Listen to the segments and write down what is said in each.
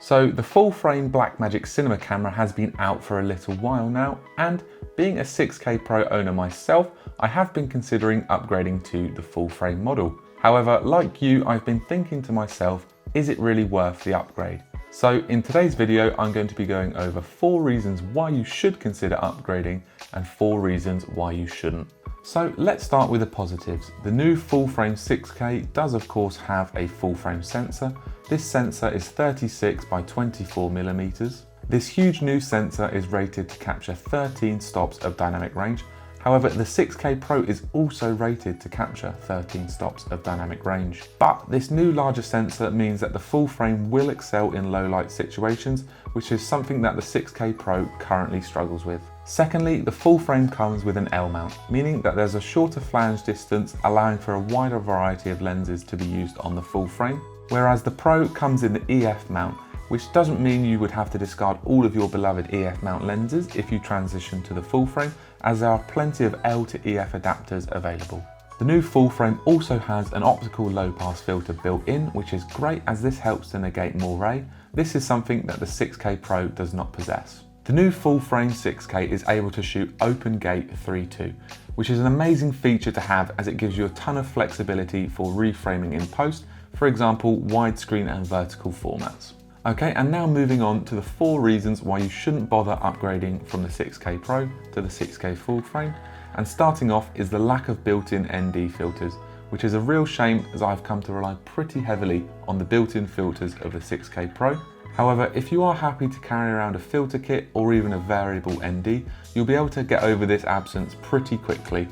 So the full frame Blackmagic cinema camera has been out for a little while now, and being a 6K Pro owner myself, I have been considering upgrading to the full frame model. However, like you, I've been thinking to myself, is it really worth the upgrade? So in today's video, I'm going to be going over 4 reasons why you should consider upgrading and 4 reasons why you shouldn't. So let's start with the positives. The new full frame 6K does of course have a full frame sensor. This sensor is 36 by 24 millimeters. This huge new sensor is rated to capture 13 stops of dynamic range. However, the 6K Pro is also rated to capture 13 stops of dynamic range. But this new larger sensor means that the full frame will excel in low light situations, which is something that the 6K Pro currently struggles with. Secondly, the full frame comes with an L mount, meaning that there's a shorter flange distance, allowing for a wider variety of lenses to be used on the full frame, whereas the Pro comes in the EF mount, which doesn't mean you would have to discard all of your beloved EF mount lenses if you transition to the full frame, as there are plenty of L to EF adapters available. The new full frame also has an optical low pass filter built in, which is great as this helps to negate moire. This is something that the 6K Pro does not possess. The new full frame 6K is able to shoot open gate 3.2, which is an amazing feature to have as it gives you a ton of flexibility for reframing in post, for example, widescreen and vertical formats. Okay, and now moving on to the 4 reasons why you shouldn't bother upgrading from the 6K Pro to the 6K full frame. And starting off is the lack of built-in ND filters, which is a real shame as I've come to rely pretty heavily on the built-in filters of the 6K Pro. However, if you are happy to carry around a filter kit or even a variable ND, you'll be able to get over this absence pretty quickly.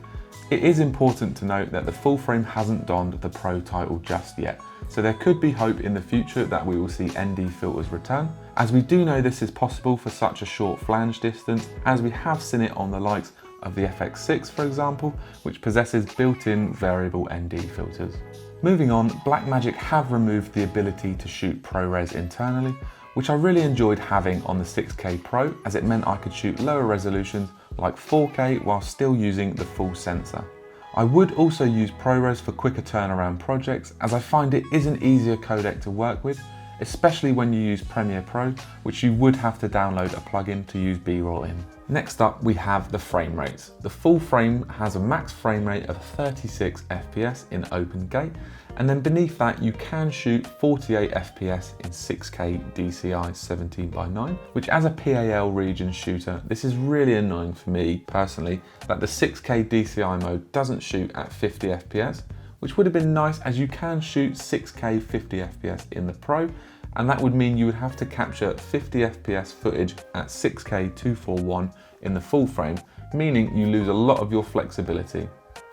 It is important to note that the full frame hasn't donned the Pro title just yet, so there could be hope in the future that we will see ND filters return, as we do know this is possible for such a short flange distance, as we have seen it on the likes of the FX6 for example, which possesses built-in variable ND filters. Moving on, Blackmagic have removed the ability to shoot ProRes internally, which I really enjoyed having on the 6K Pro, as it meant I could shoot lower resolutions like 4K while still using the full sensor. I would also use ProRes for quicker turnaround projects, as I find it is an easier codec to work with, especially when you use Premiere Pro, which you would have to download a plugin to use B-roll in. Next up, we have the frame rates. The full frame has a max frame rate of 36 FPS in open gate, and then beneath that you can shoot 48 FPS in 6K DCI 17:9, which as a PAL region shooter, this is really annoying for me personally, that the 6K DCI mode doesn't shoot at 50 FPS, which would have been nice as you can shoot 6K 50 FPS in the Pro, and that would mean you would have to capture 50 FPS footage at 6K 241 in the full frame, meaning you lose a lot of your flexibility.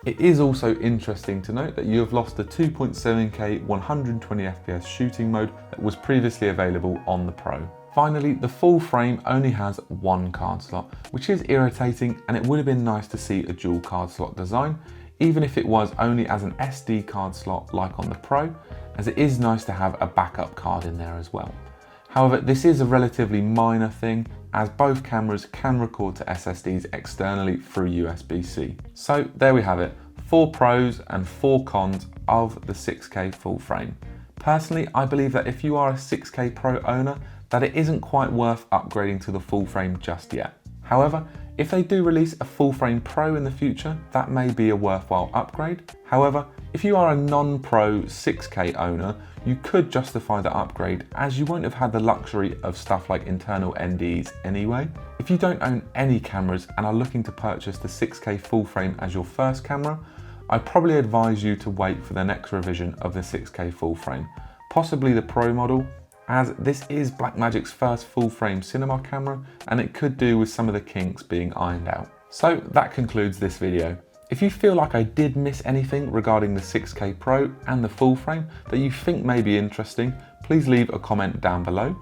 It is also interesting to note that you have lost the 2.7K 120 FPS shooting mode that was previously available on the Pro. Finally, the full frame only has 1 card slot, which is irritating, and it would have been nice to see a dual card slot design, even if it was only as an SD card slot like on the Pro, as it is nice to have a backup card in there as well. However, this is a relatively minor thing, as both cameras can record to SSDs externally through USB-C. So there we have it, 4 pros and 4 cons of the 6K full frame. Personally, I believe that if you are a 6K Pro owner, that it isn't quite worth upgrading to the full frame just yet. However, if they do release a full frame Pro in the future, that may be a worthwhile upgrade. However, if you are a non-Pro 6K owner, you could justify the upgrade, as you won't have had the luxury of stuff like internal NDs anyway. If you don't own any cameras and are looking to purchase the 6K full frame as your first camera, I'd probably advise you to wait for the next revision of the 6K full frame, possibly the Pro model, as this is Blackmagic's first full frame cinema camera, and it could do with some of the kinks being ironed out. So that concludes this video. If you feel like I did miss anything regarding the 6K Pro and the full frame that you think may be interesting, please leave a comment down below.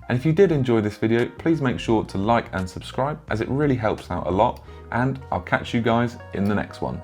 And if you did enjoy this video, please make sure to like and subscribe, as it really helps out a lot, and I'll catch you guys in the next one.